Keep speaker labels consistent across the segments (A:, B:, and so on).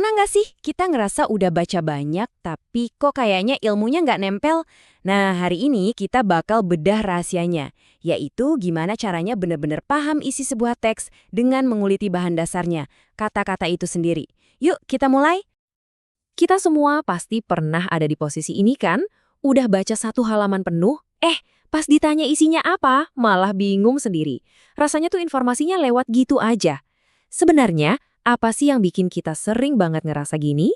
A: Pernah nggak sih kita ngerasa udah baca banyak, tapi kok kayaknya ilmunya nggak nempel? Nah, hari ini kita bakal bedah rahasianya, yaitu gimana caranya benar-benar paham isi sebuah teks dengan menguliti bahan dasarnya, kata-kata itu sendiri. Yuk, kita mulai. Kita semua pasti pernah ada di posisi ini kan? Udah baca satu halaman penuh, pas ditanya isinya apa, malah bingung sendiri. Rasanya tuh informasinya lewat gitu aja. Sebenarnya, apa sih yang bikin kita sering banget ngerasa gini?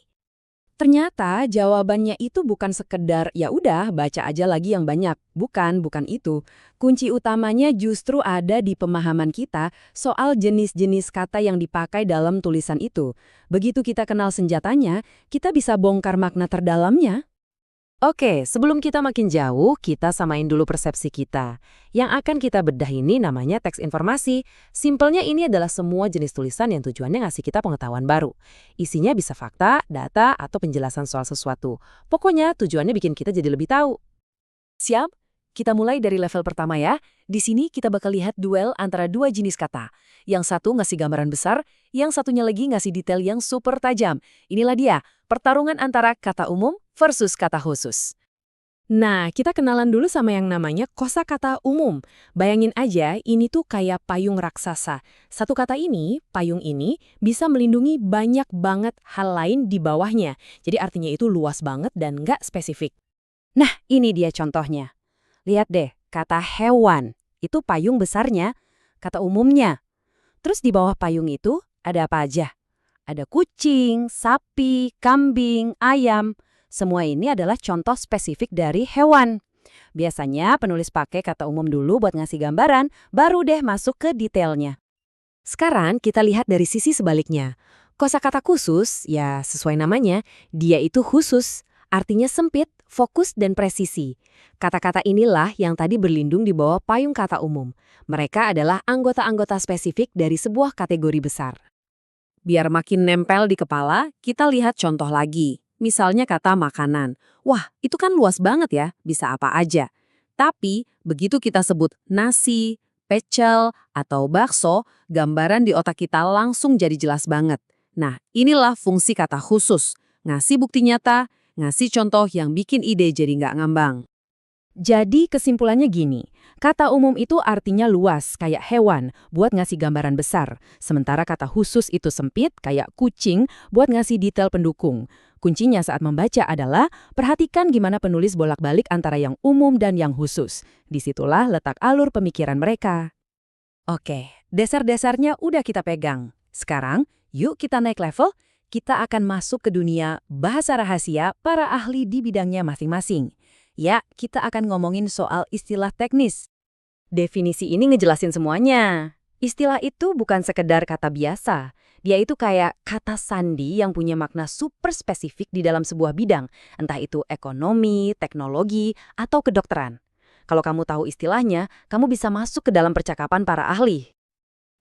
A: Ternyata jawabannya itu bukan sekedar ya udah baca aja lagi yang banyak. Bukan itu. Kunci utamanya justru ada di pemahaman kita soal jenis-jenis kata yang dipakai dalam tulisan itu. Begitu kita kenal senjatanya, kita bisa bongkar makna terdalamnya. Oke, sebelum kita makin jauh, kita samain dulu persepsi kita. Yang akan kita bedah ini namanya teks informasi. Simpelnya ini adalah semua jenis tulisan yang tujuannya ngasih kita pengetahuan baru. Isinya bisa fakta, data, atau penjelasan soal sesuatu. Pokoknya tujuannya bikin kita jadi lebih tahu. Siap? Kita mulai dari level pertama ya. Di sini kita bakal lihat duel antara dua jenis kata. Yang satu ngasih gambaran besar, yang satunya lagi ngasih detail yang super tajam. Inilah dia, pertarungan antara kata umum versus kata khusus. Nah, kita kenalan dulu sama yang namanya kosakata umum. Bayangin aja, ini tuh kayak payung raksasa. Satu kata ini, payung ini, bisa melindungi banyak banget hal lain di bawahnya. Jadi artinya itu luas banget dan nggak spesifik. Nah, ini dia contohnya. Lihat deh, kata hewan, itu payung besarnya, kata umumnya. Terus di bawah payung itu ada apa aja? Ada kucing, sapi, kambing, ayam. Semua ini adalah contoh spesifik dari hewan. Biasanya penulis pakai kata umum dulu buat ngasih gambaran, baru deh masuk ke detailnya. Sekarang kita lihat dari sisi sebaliknya. Kosakata khusus, ya sesuai namanya, dia itu khusus. Artinya sempit, fokus, dan presisi. Kata-kata inilah yang tadi berlindung di bawah payung kata umum. Mereka adalah anggota-anggota spesifik dari sebuah kategori besar. Biar makin nempel di kepala, kita lihat contoh lagi. Misalnya kata makanan. Wah, itu kan luas banget ya, bisa apa aja. Tapi, begitu kita sebut nasi, pecel, atau bakso, gambaran di otak kita langsung jadi jelas banget. Nah, inilah fungsi kata khusus. Ngasih bukti nyata, ngasih contoh yang bikin ide jadi nggak ngambang. Jadi kesimpulannya gini, kata umum itu artinya luas kayak hewan buat ngasih gambaran besar. Sementara kata khusus itu sempit kayak kucing buat ngasih detail pendukung. Kuncinya saat membaca adalah perhatikan gimana penulis bolak-balik antara yang umum dan yang khusus. Disitulah letak alur pemikiran mereka. Oke, dasar-dasarnya udah kita pegang. Sekarang, yuk kita naik level. Kita akan masuk ke dunia bahasa rahasia para ahli di bidangnya masing-masing. Ya, kita akan ngomongin soal istilah teknis. Definisi ini ngejelasin semuanya. Istilah itu bukan sekedar kata biasa. Dia itu kayak kata sandi yang punya makna super spesifik di dalam sebuah bidang. Entah itu ekonomi, teknologi, atau kedokteran. Kalau kamu tahu istilahnya, kamu bisa masuk ke dalam percakapan para ahli.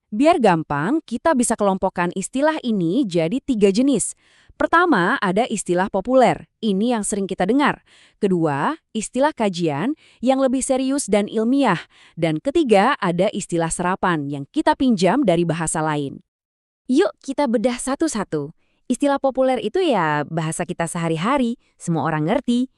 A: Biar gampang, kita bisa kelompokkan istilah ini jadi 3 jenis. Pertama, ada istilah populer. Ini yang sering kita dengar. Kedua, istilah kajian yang lebih serius dan ilmiah. Dan ketiga, ada istilah serapan yang kita pinjam dari bahasa lain. Yuk kita bedah satu-satu. Istilah populer itu ya bahasa kita sehari-hari, semua orang ngerti.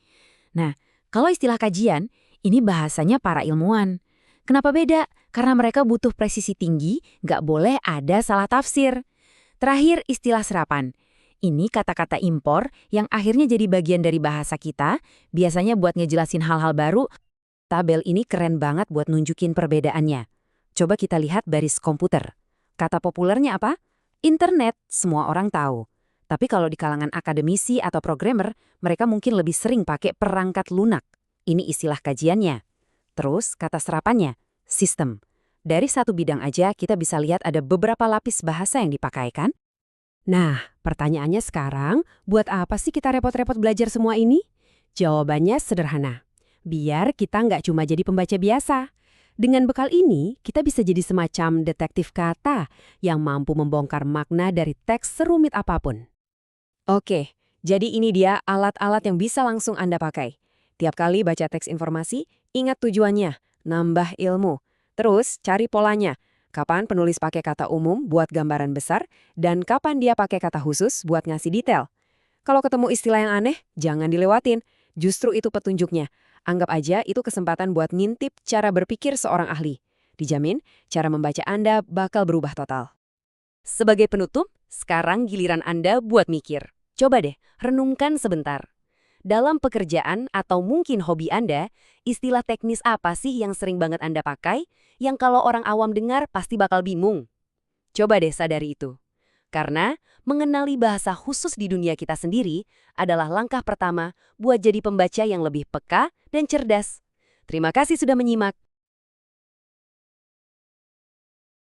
A: Nah, kalau istilah kajian, ini bahasanya para ilmuwan. Kenapa beda? Karena mereka butuh presisi tinggi, nggak boleh ada salah tafsir. Terakhir, istilah serapan. Ini kata-kata impor yang akhirnya jadi bagian dari bahasa kita, biasanya buat ngejelasin hal-hal baru. Tabel ini keren banget buat nunjukin perbedaannya. Coba kita lihat baris komputer. Kata populernya apa? Internet, semua orang tahu. Tapi kalau di kalangan akademisi atau programmer, mereka mungkin lebih sering pakai perangkat lunak. Ini istilah kajiannya. Terus kata serapannya, sistem. Dari satu bidang aja kita bisa lihat ada beberapa lapis bahasa yang dipakai kan? Nah, pertanyaannya sekarang, buat apa sih kita repot-repot belajar semua ini? Jawabannya sederhana. Biar kita nggak cuma jadi pembaca biasa. Dengan bekal ini, kita bisa jadi semacam detektif kata yang mampu membongkar makna dari teks serumit apapun. Oke, jadi ini dia alat-alat yang bisa langsung Anda pakai. Tiap kali baca teks informasi, ingat tujuannya, nambah ilmu. Terus cari polanya. Kapan penulis pakai kata umum buat gambaran besar, dan kapan dia pakai kata khusus buat ngasih detail. Kalau ketemu istilah yang aneh, jangan dilewatin. Justru itu petunjuknya. Anggap aja itu kesempatan buat ngintip cara berpikir seorang ahli. Dijamin, cara membaca Anda bakal berubah total. Sebagai penutup, sekarang giliran Anda buat mikir. Coba deh, renungkan sebentar. Dalam pekerjaan atau mungkin hobi Anda, istilah teknis apa sih yang sering banget Anda pakai, yang kalau orang awam dengar pasti bakal bingung? Coba deh sadari itu. Karena mengenali bahasa khusus di dunia kita sendiri adalah langkah pertama buat jadi pembaca yang lebih peka dan cerdas. Terima kasih sudah menyimak.